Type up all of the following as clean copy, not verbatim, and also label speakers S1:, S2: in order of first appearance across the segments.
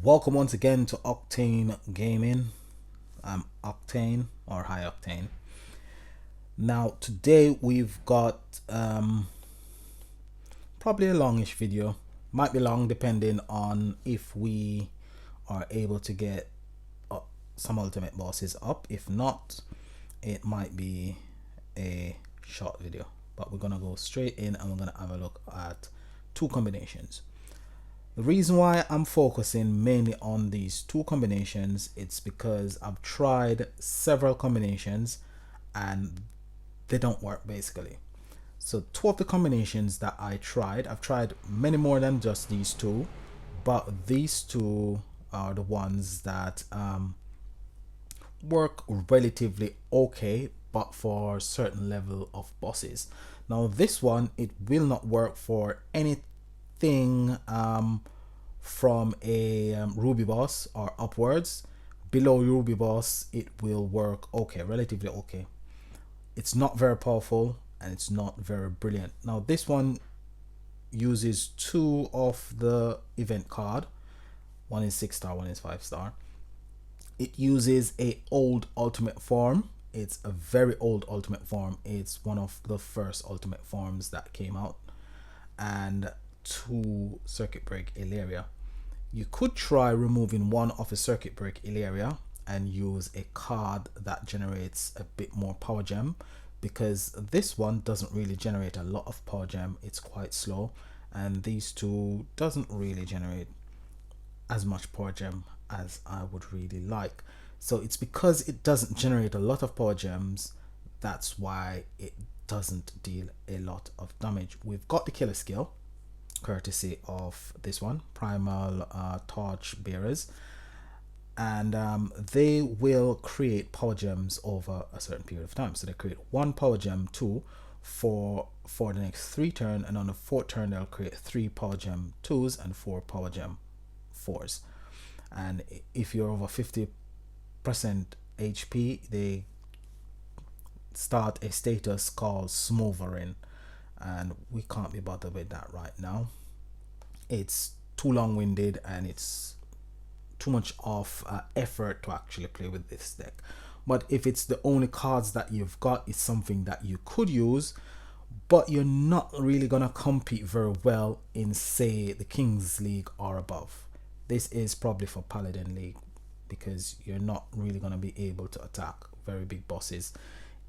S1: Welcome once again to Octane Gaming. I'm Octane or High Octane. Now today we've got probably a longish video. Might be long depending on if we are able to get some ultimate bosses up. If not, it might be a short video. But we're gonna go straight in and we're gonna have a look at two combinations. The reason why I'm focusing mainly on these two combinations, it's because I've tried several combinations and they don't work basically. So two of the combinations that I've tried many more than just these two, but these two are the ones that work relatively okay, but for a certain level of bosses. Now this one, it will not work for anything from a Ruby boss or upwards. Below Ruby boss, it will work okay, relatively okay. It's not very powerful and it's not very brilliant. Now this one uses two of the event card. One is 6-star, one is 5-star. It uses a old ultimate form. It's a very old ultimate form. It's one of the first ultimate forms that came out. And two circuit break Ilaria. You could try removing one of a circuit break Ilaria and use a card that generates a bit more power gem, because this one doesn't really generate a lot of power gem. It's quite slow, and these two doesn't really generate as much power gem as I would really like. So it's because it doesn't generate a lot of power gems, that's why it doesn't deal a lot of damage. We've got the killer skill courtesy of this one, Primal Torch Bearers, and they will create power gems over a certain period of time. So they create one power gem 2 for the next 3 turns, and on the 4th turn they'll create 3 power gem 2s and 4 power gem 4s. And if you're over 50% HP, they start a status called Smothering, and we can't be bothered with that right now. It's too long-winded and it's too much of effort to actually play with this deck. But if it's the only cards that you've got, it's something that you could use, but you're not really gonna compete very well in, say, the Kings League or above. This is probably for Paladin League, because you're not really gonna be able to attack very big bosses.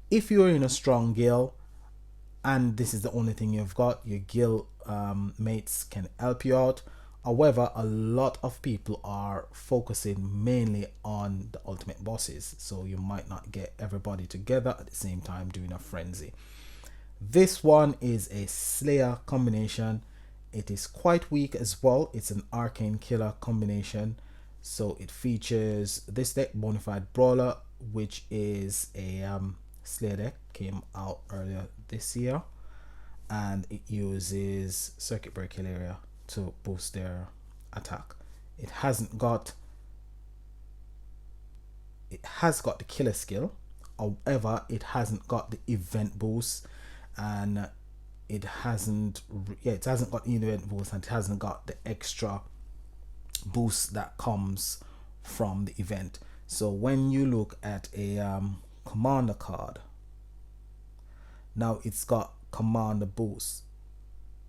S1: If you're in a strong guild and this is the only thing you've got, your guild mates can help you out. However, a lot of people are focusing mainly on the ultimate bosses, so you might not get everybody together at the same time doing a frenzy. This one is a Slayer combination. It is quite weak as well. It's an Arcane Killer combination. So it features this deck, Bonafide Brawler, which is a Slayer deck, came out earlier this year, and it uses Circuit Break Ilaria to boost their attack. It has got the killer skill, however it hasn't got the event boost, and it hasn't got the event boost, and it hasn't got the extra boost that comes from the event. So when you look at a commander card, now it's got commander boost.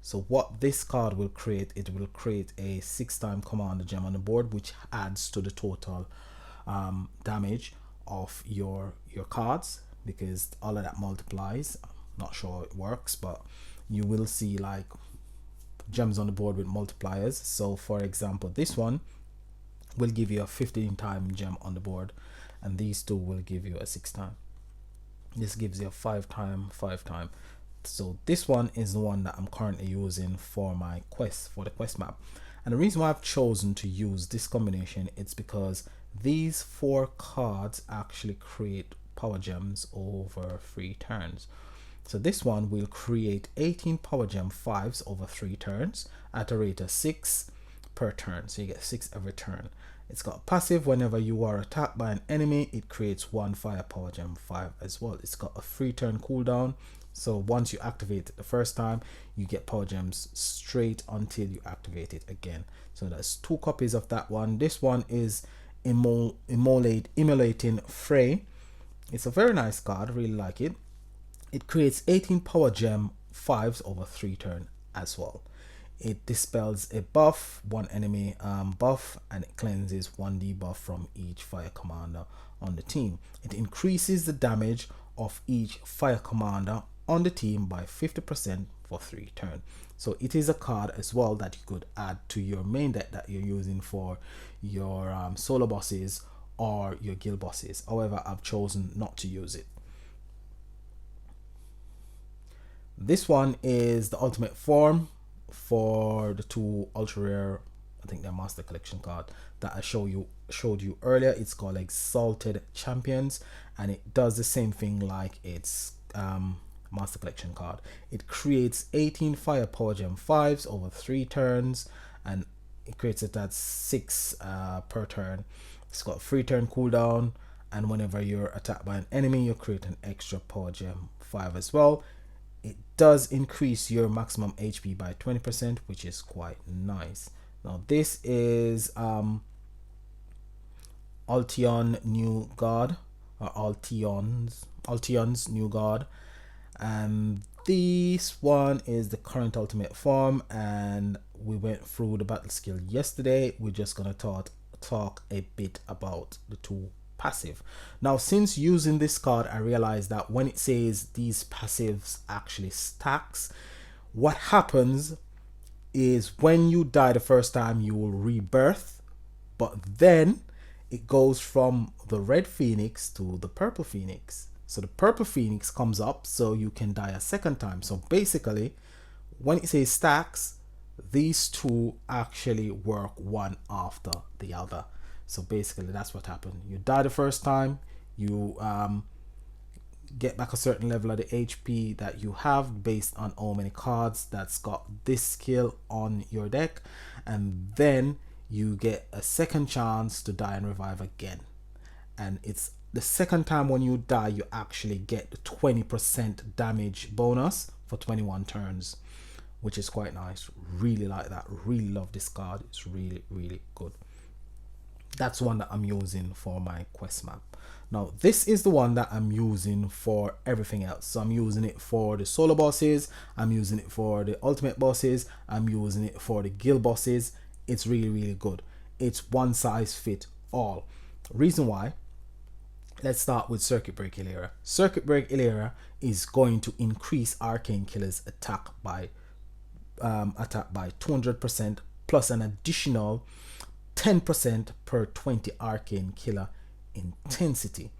S1: So what this card will create, it will create a 6-time commander gem on the board, which adds to the total damage of your cards, because all of that multiplies. I'm not sure it works, but you will see like gems on the board with multipliers. So for example, this one will give you a 15-time gem on the board, and these two will give you a 6-time. This gives you a 5-time, 5-time. So this one is the one that I'm currently using for my quest, for the quest map. And the reason why I've chosen to use this combination, it's because these 4 cards actually create power gems over 3 turns. So this one will create 18 power gem 5s over 3 turns at a rate of 6 per turn. So you get 6 every turn. It's got passive. Whenever you are attacked by an enemy, it creates 1 fire power gem 5 as well. It's got a 3-turn cooldown. So once you activate it the first time, you get power gems straight until you activate it again. So there's 2 copies of that one. This one is Immolating Fray. It's a very nice card, really like it. It creates 18 power gem 5s over 3 turn as well. It dispels a buff, 1 enemy buff, and it cleanses 1 debuff from each fire commander on the team. It increases the damage of each fire commander on the team by 50% for 3 turns. So it is a card as well that you could add to your main deck that you're using for your solo bosses or your guild bosses. However, I've chosen not to use it. This one is the ultimate form for the 2 ultra rare, I think they're master collection card that I showed you earlier. It's called Exalted Champions, and it does the same thing like its master collection card. It creates 18 fire power gem 5s over 3 turns, and it creates it at 6 per turn. It's got 3 turn cooldown, and whenever you're attacked by an enemy, you create an extra power gem 5 as well. It does increase your maximum HP by 20%, which is quite nice. Now this is Altion New God, or Altion's New God, and this one is the current ultimate form, and we went through the battle skill yesterday. We're just gonna talk a bit about the 2 passive. Now, since using this card, I realized that when it says these passives actually stacks, what happens is when you die the first time, you will rebirth, but then it goes from the red phoenix to the purple phoenix. So the purple phoenix comes up, so you can die a second time. So basically, when it says stacks, these 2 actually work one after the other. So basically that's what happened. You die the first time, you get back a certain level of the HP that you have based on how many cards that's got this skill on your deck, and then you get a second chance to die and revive again. And it's the second time when you die, you actually get the 20% damage bonus for 21 turns, which is quite nice. Really like that. Really love this card. It's really, really good. That's one that I'm using for my quest map. Now this is the one that I'm using for everything else. So I'm using it for the solo bosses, I'm using it for the ultimate bosses, I'm using it for the guild bosses. It's really, really good. It's one size fit all. Reason why, let's start with Circuit Break Illyria. Circuit Break Illyria is going to increase Arcane Killer's attack by 200% plus an additional 10% per 20 Arcane Killer intensity.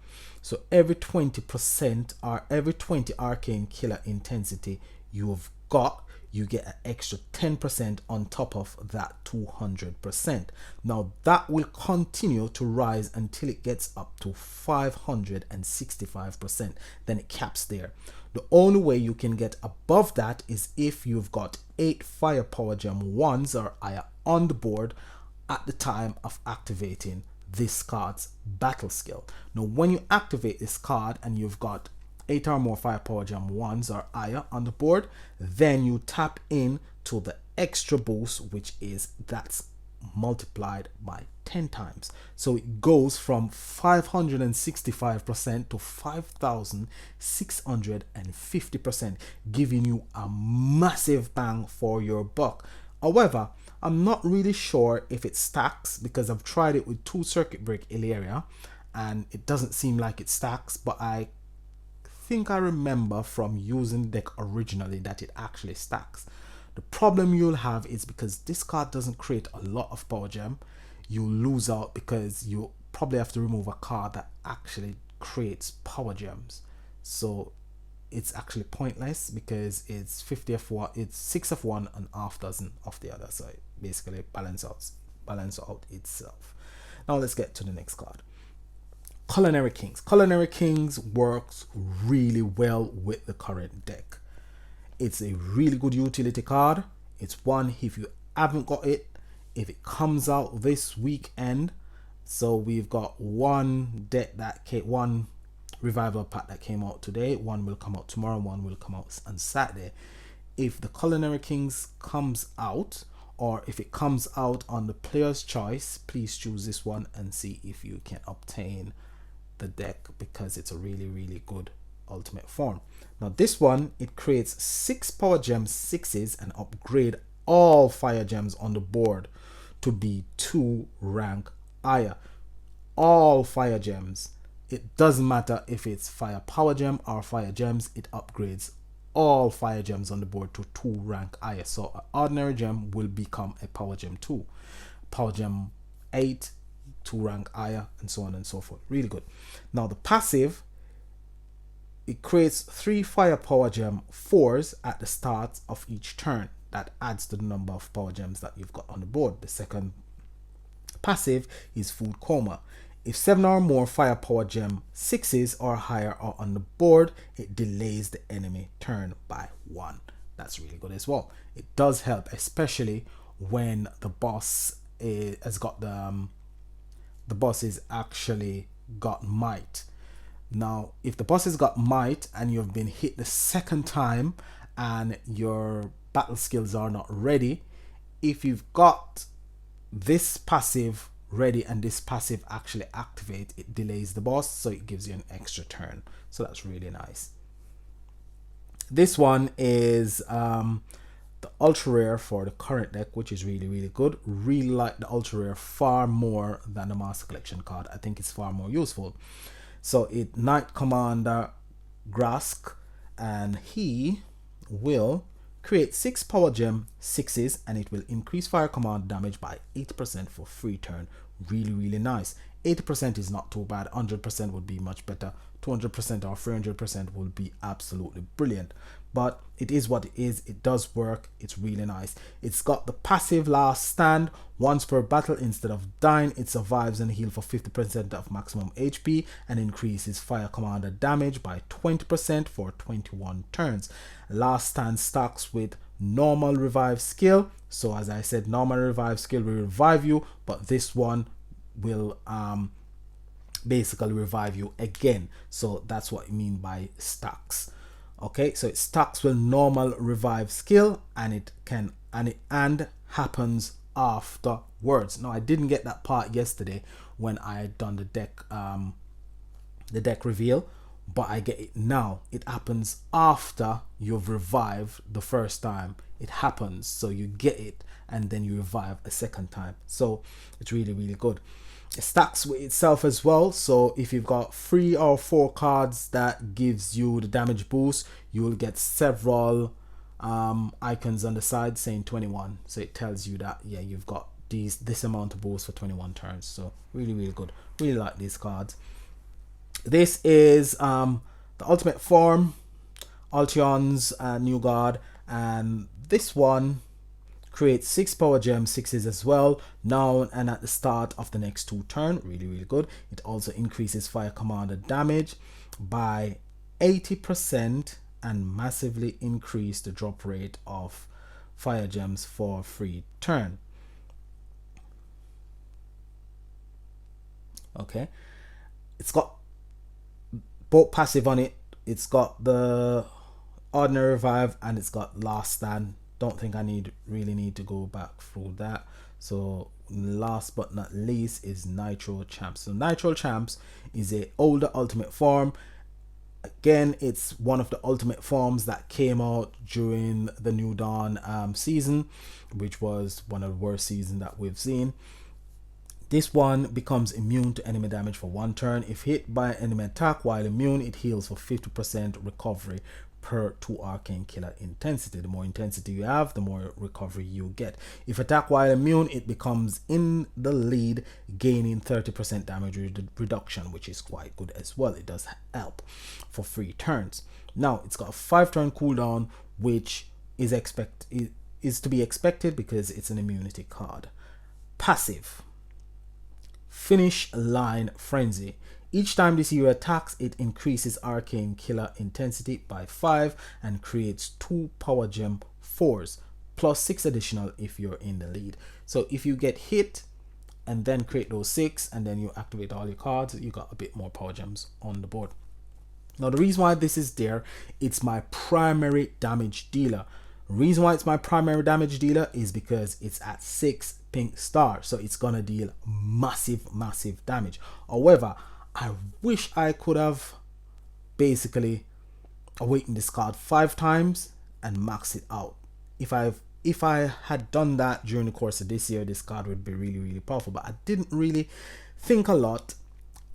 S1: So every 20% or every 20 Arcane Killer intensity you've got, you get an extra 10% on top of that 200%. Now that will continue to rise until it gets up to 565%. Then it caps there. The only way you can get above that is if you've got 8 firepower gem 1s or higher on the board at the time of activating this card's battle skill. Now when you activate this card and you've got 8 or more firepower gem 1s or higher on the board, then you tap in to the extra boost, which is that's multiplied by 10 times. So it goes from 565% to 5,650%, giving you a massive bang for your buck. However, I'm not really sure if it stacks because I've tried it with 2 Circuit Break Illyria and it doesn't seem like it stacks, but I think I remember from using the deck originally that it actually stacks. The problem you'll have is because this card doesn't create a lot of power gem, you lose out because you probably have to remove a card that actually creates power gems. So it's actually pointless because it's 50 of one, it's 6 of one and half dozen of the other. So it basically balance out itself. Now let's get to the next card. Culinary Kings. Culinary Kings works really well with the current deck. It's a really good utility card. It's one, if you haven't got it, if it comes out this weekend, so we've got one deck that one revival pack that came out today. One will come out tomorrow, one will come out on Saturday. If the Culinary Kings comes out, or if it comes out on the player's choice, please choose this one and see if you can obtain the deck, because it's a really good ultimate form. Now this one, it creates 6 power gem 6s and upgrade all fire gems on the board to be 2 rank higher. All fire gems, it doesn't matter if it's fire power gem or fire gems, it upgrades all fire gems on the board to 2 rank higher. So an ordinary gem will become a power gem 2, power gem 8, 2 rank higher, and so on and so forth. Really good. Now the passive, it creates 3 fire power gem 4s at the start of each turn. That adds to the number of power gems that you've got on the board. The second passive is food coma. If 7 or more fire power gem 6s or higher are on the board, it delays the enemy turn by 1. That's really good as well. It does help, especially when the boss has got the boss is actually got might. Now, if the boss has got might and you've been hit the second time and your battle skills are not ready, if you've got this passive ready and this passive actually activate, it delays the boss, so it gives you an extra turn. So that's really nice. This one is the ultra rare for the current deck, which is really good. Really like the ultra rare far more than the master collection card. I think it's far more useful. So it Knight Commander Grask, and he will create 6 power gem 6s and it will increase fire command damage by 8% for free turn. Really nice. 80% is not too bad. 100% would be much better. 200% or 300% will be absolutely brilliant, but it is what it is. It does work. It's really nice. It's got the passive last stand. Once per battle, instead of dying, it survives and heals for 50% of maximum HP and increases fire commander damage by 20% for 21 turns. Last stand stacks with normal revive skill. So as I said, normal revive skill will revive you, but this one will basically revive you again. So that's what I mean by stacks. Okay, so it stacks with normal revive skill, and it happens afterwards. Now I didn't get that part yesterday when I had done the deck reveal, but I get it now. It happens after you've revived the first time. It happens, so you get it and then you revive a second time. So it's really good. It stacks with itself as well, so if you've got 3 or 4 cards that gives you the damage boost, you will get several icons on the side saying 21, so it tells you that yeah, you've got this amount of boost for 21 turns. So really good. Really like these cards. This is the ultimate form, Altion's new guard, and this one creates 6 power gem 6s as well, now and at the start of the next 2 turns. Really good. It also increases fire commander damage by 80% and massively increase the drop rate of fire gems for free turn. Okay, it's got both passive on it. It's got the ordinary revive and it's got last stand. Don't think I really need to go back through that. So last but not least is Nitro Champs. So Nitro Champs is a older ultimate form. Again, it's one of the ultimate forms that came out during the New Dawn season, which was one of the worst seasons that we've seen. This one becomes immune to enemy damage for 1 turn. If hit by an enemy attack while immune, it heals for 50% recovery per 2 arcane killer intensity. The more intensity you have, the more recovery you get. If attack while immune, it becomes in the lead, gaining 30% damage reduction, which is quite good as well. It does help for 3 turns. Now it's got a 5-turn cooldown, which is to be expected because it's an immunity card. Passive: Finish Line Frenzy. Each time this hero attacks, it increases arcane killer intensity by 5 and creates 2 power gem 4s plus 6 additional if you're in the lead. So if you get hit and then create those 6 and then you activate all your cards, you got a bit more power gems on the board. Now the reason why this is there, it's my primary damage dealer. Reason why it's my primary damage dealer is because it's at 6 pink stars, so it's gonna deal massive damage. However, I wish I could have basically awakened this card 5 times and max it out. If I had done that during the course of this year, this card would be really powerful. But I didn't really think a lot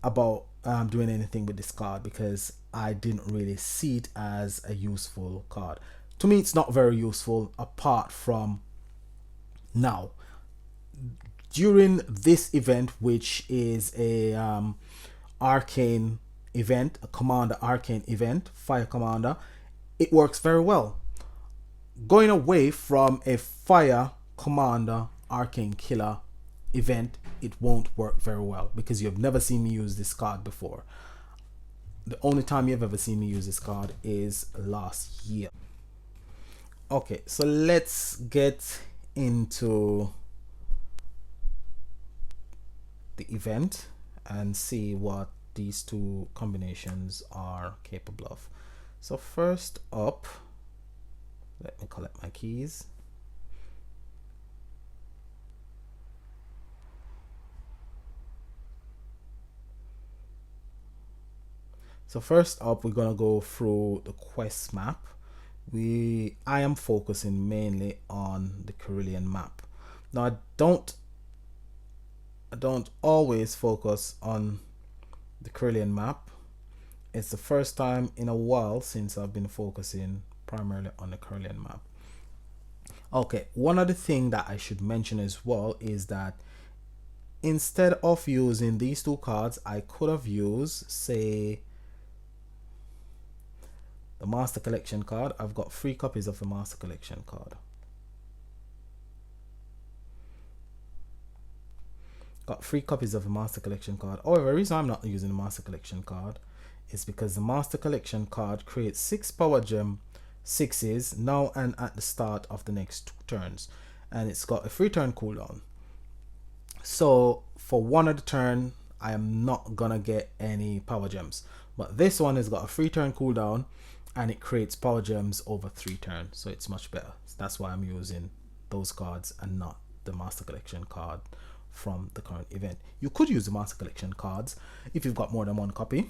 S1: about doing anything with this card because I didn't really see it as a useful card. To me, it's not very useful apart from now. During this event, which is a arcane event, a commander arcane event, fire commander, it works very well. Going away from a fire commander arcane killer event, it won't work very well because you've never seen me use this card before. The only time you've ever seen me use this card is last year. Okay, so let's get into the event and see what these two combinations are capable of. So first up, let me collect my keys. So first up, we're gonna go through the quest map. I am focusing mainly on the Carillion map. Now I don't always focus on the Carillion map. It's the first time in a while since I've been focusing primarily on the Carillion map. Okay, one other thing that I should mention as well is that instead of using these two cards, I could have used, say, the Master Collection card. I've got 3 copies of the Master Collection card. Got 3 copies of the Master Collection card. However, the reason I'm not using the Master Collection card is because the Master Collection card creates 6 power gem 6s now and at the start of the next 2 turns, and it's got a 3-turn cooldown. So for one of the turn, I am not gonna get any power gems, but this one has got a 3-turn cooldown and it creates power gems over 3 turns, so it's much better. So that's why I'm using those cards and not the Master Collection card from the current event. You could use the Master Collection cards if you've got more than 1 copy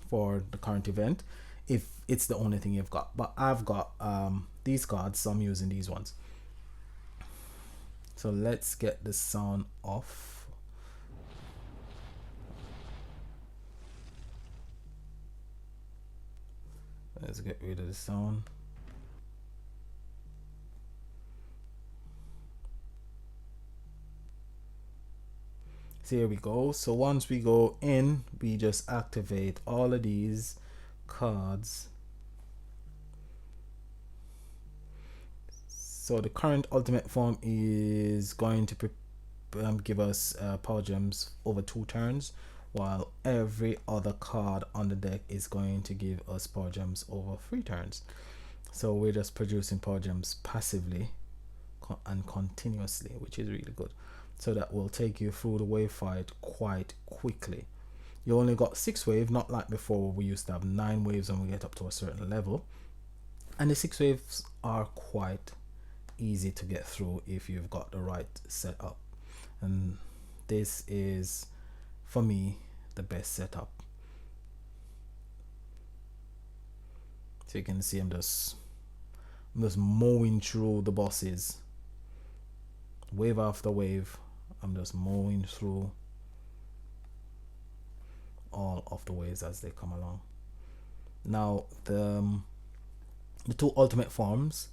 S1: for the current event, if it's the only thing you've got, but I've got these cards, so I'm using these ones. So let's get the sound off. Let's get rid of the sound. So here we go. So once we go in, we just activate all of these cards. So the current ultimate form is going to give us power gems over 2 turns, while every other card on the deck is going to give us power gems over 3 turns. So we're just producing power gems passively and continuously, which is really good. So that will take you through the wave fight quite quickly. You only got 6 waves, not like before we used to have 9 waves when we get up to a certain level. And the 6 waves are quite easy to get through if you've got the right setup. And this is, for me, the best setup. So you can see I'm just mowing through the bosses. Wave after wave, I'm just mowing through all of the waves as they come along. Now the 2 ultimate forms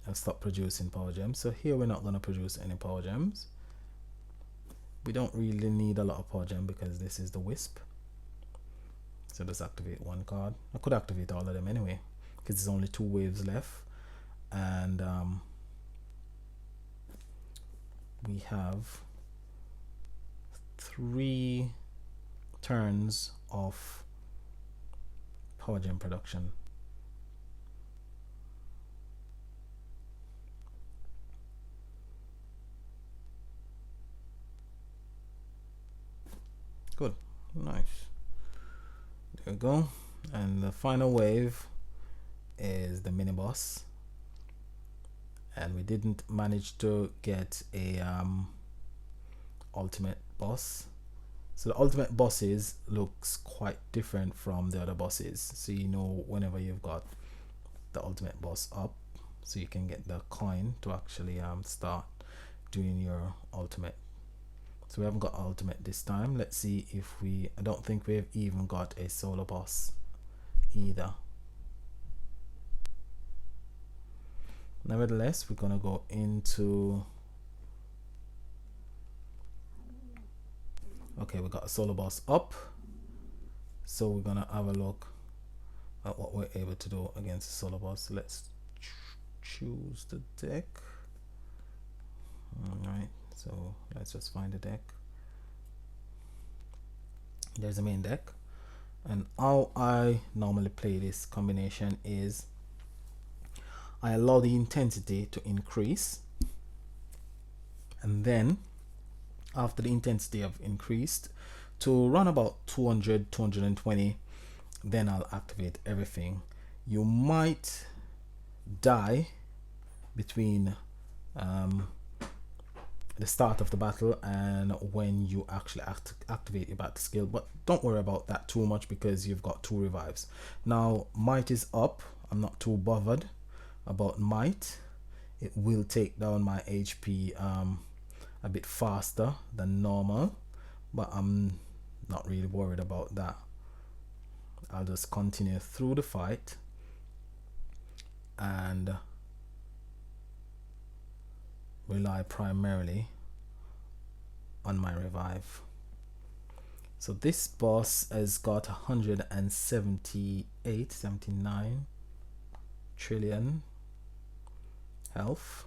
S1: have stopped producing power gems, so here we're not going to produce any power gems. We don't really need a lot of power gem because this is the Wisp. So just activate 1 card. I could activate all of them anyway because there's only 2 waves left, and we have 3 turns of power gem production. Good. Nice. There we go. And the final wave is the mini boss, and we didn't manage to get a ultimate boss. So the ultimate bosses looks quite different from the other bosses, so you know whenever you've got the ultimate boss up, so you can get the coin to actually start doing your ultimate. So we haven't got ultimate this time. Let's see if we, I don't think we've even got a solo boss either. Nevertheless, we're gonna go into, okay, we got a solo boss up, so we're gonna have a look at what we're able to do against the solo boss. Let's choose the deck. All right, so let's just find the deck. There's the main deck, and how I normally play this combination is I allow the intensity to increase, and then after the intensity have increased to run about 200 220, then I'll activate everything. You might die between the start of the battle and when you actually activate your battle skill, but don't worry about that too much because you've got 2 revives. Now might is up. I'm not too bothered about might. It will take down my HP a bit faster than normal, but I'm not really worried about that. I'll just continue through the fight and rely primarily on my revive. So this boss has got 79 trillion health.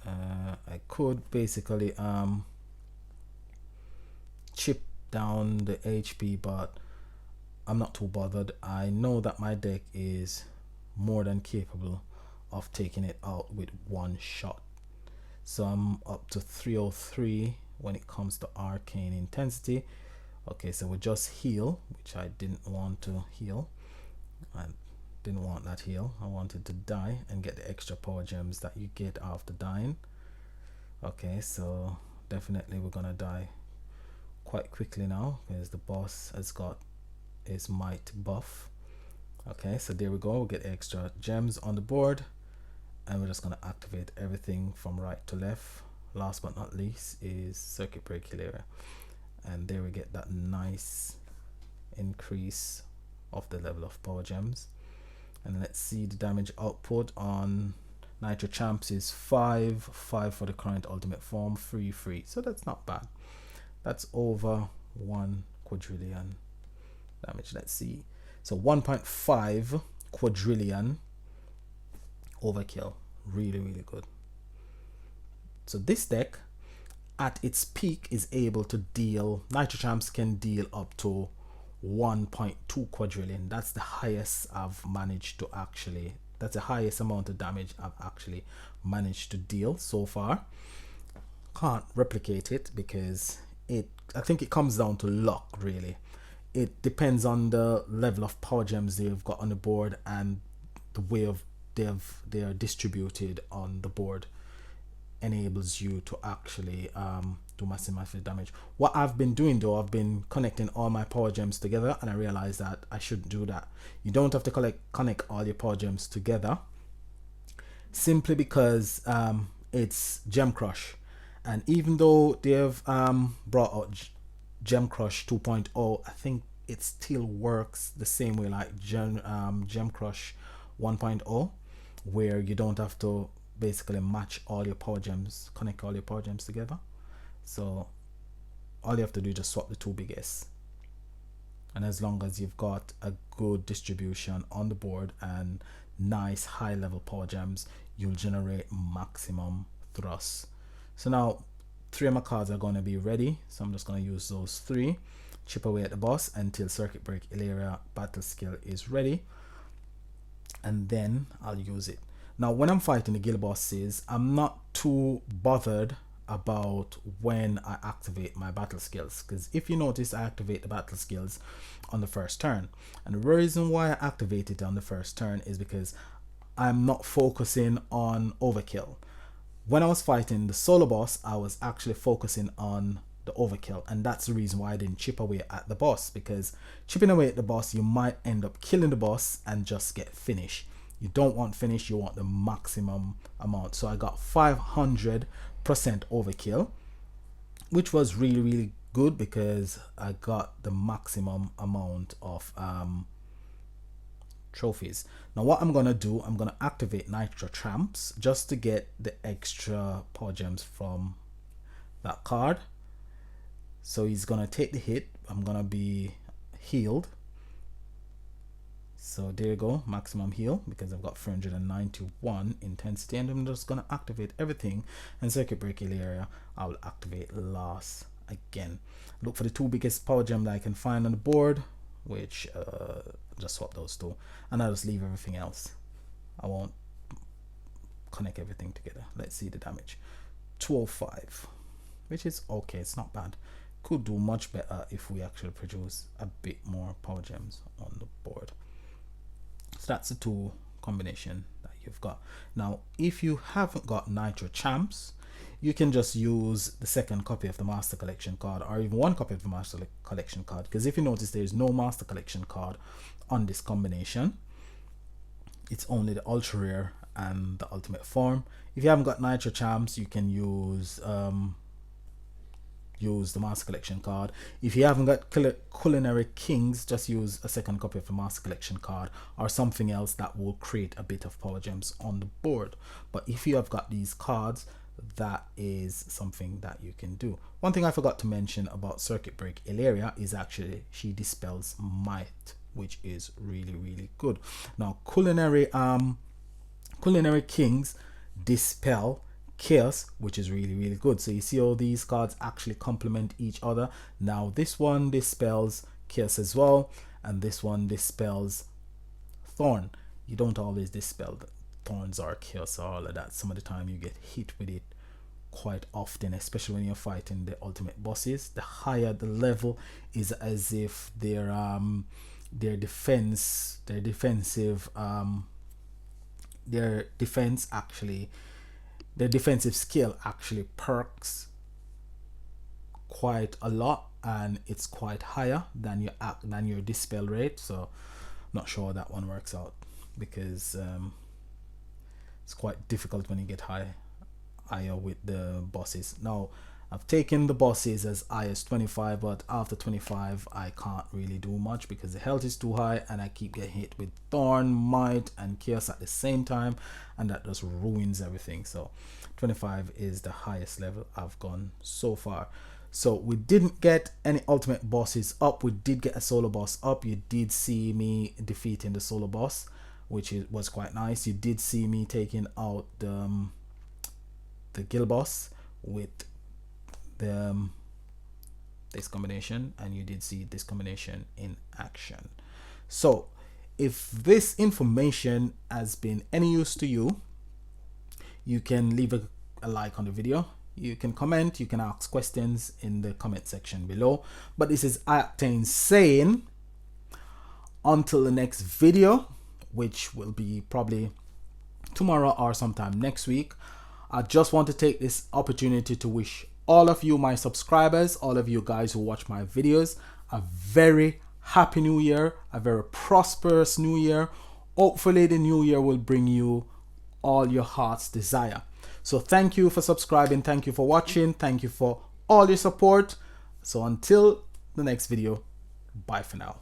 S1: I could basically chip down the HP, but I'm not too bothered. I know that my deck is more than capable of taking it out with one shot. So I'm up to 303 when it comes to arcane intensity. Okay, so we just heal, which I didn't want to heal. I didn't want that heal. I wanted to die and get the extra power gems that you get after dying. Okay, so definitely we're gonna die quite quickly now because the boss has got his might buff. Okay, so there we go. We'll get extra gems on the board, and we're just gonna activate everything from right to left. Last but not least is Circuit Breaker area, and there we get that nice increase of the level of power gems. And let's see the damage output on Nitro Champs is 5 for the current ultimate form, 3. So that's not bad. That's over 1 quadrillion damage. Let's see. So 1.5 quadrillion overkill. Really, really good. So this deck at its peak is able to deal, Nitro Champs can deal up to 1.2 quadrillion. That's the highest I've managed to actually, that's the highest amount of damage I've actually managed to deal so far. Can't replicate it because I think it comes down to luck, really. It depends on the level of power gems they've got on the board and the way of they are distributed on the board enables you to actually do massive damage. What I've been doing though, I've been connecting all my power gems together, and I realized that I shouldn't do that. You don't have to connect all your power gems together, simply because it's Gem Crush, and even though they've brought out Gem Crush 2.0, I think it still works the same way like Gem Crush 1.0, where you don't have to basically match all your power gems, connect all your power gems together. So all you have to do is just swap the 2 biggest, and as long as you've got a good distribution on the board and nice high level power gems, you'll generate maximum thrust. So now 3 of my cards are going to be ready, so I'm just going to use those 3, chip away at the boss until Circuit Break area battle skill is ready, and then I'll use it. Now when I'm fighting the guild bosses, I'm not too bothered about when I activate my battle skills, because if you notice, I activate the battle skills on the first turn, and the reason why I activate it on the first turn is because I'm not focusing on overkill. When I was fighting the solo boss, I was actually focusing on the overkill, and that's the reason why I didn't chip away at the boss, because chipping away at the boss, you might end up killing the boss and just get finished. You don't want finish, you want the maximum amount. So I got 500% overkill, which was really good because I got the maximum amount of trophies. Now what I'm gonna do, I'm gonna activate Nitro Champs just to get the extra power gems from that card. So he's gonna take the hit. I'm gonna be healed. So there you go, maximum heal, because I've got 391 intensity, and I'm just gonna activate everything. And circuit breaker area, I will activate last again. Look for the two biggest power gem that I can find on the board, which just swap those two, and I'll just leave everything else. I won't connect everything together. Let's see the damage. 205, which is okay, it's not bad. Could do much better if we actually produce a bit more power gems on the board. So that's the two combination that you've got. Now if you haven't got Nitro Champs, you can just use the second copy of the Master Collection card, or even one copy of the Master Collection card, because if you notice, there is no Master Collection card on this combination. It's only the ultra rare and the ultimate form. If you haven't got Nitro Champs, you can use the Master Collection card. If you haven't got Culinary Kings, just use a second copy of the Master Collection card or something else that will create a bit of power gems on the board. But if you have got these cards, that is something that you can do. One thing I forgot to mention about Circuit Break Ilaria is actually she dispels might, which is really good. Now Culinary Kings dispel chaos, which is really good. So you see all these cards actually complement each other. Now this one dispels chaos as well, and this one dispels thorn. You don't always dispel the thorns or chaos or all of that. Some of the time you get hit with it quite often, especially when you're fighting the ultimate bosses. The higher the level is as if their defensive skill actually perks quite a lot, and it's quite higher than your dispel rate. So not sure how that one works out, because it's quite difficult when you get higher with the bosses. Now I've taken the bosses as high as 25, but after 25 I can't really do much because the health is too high and I keep getting hit with thorn, might and chaos at the same time, and that just ruins everything. So 25 is the highest level I've gone so far. So we didn't get any ultimate bosses up. We did get a solo boss up. You did see me defeating the solo boss, which was quite nice. You did see me taking out the guild boss with this combination, and you did see this combination in action. So if this information has been any use to you, you can leave a like on the video, you can comment, you can ask questions in the comment section below. But this is Octane saying, until the next video, which will be probably tomorrow or sometime next week, I just want to take this opportunity to wish all of you, my subscribers, all of you guys who watch my videos, a very happy new year, a very prosperous new year. Hopefully the new year will bring you all your heart's desire. So thank you for subscribing, thank you for watching, thank you for all your support. So until the next video, bye for now.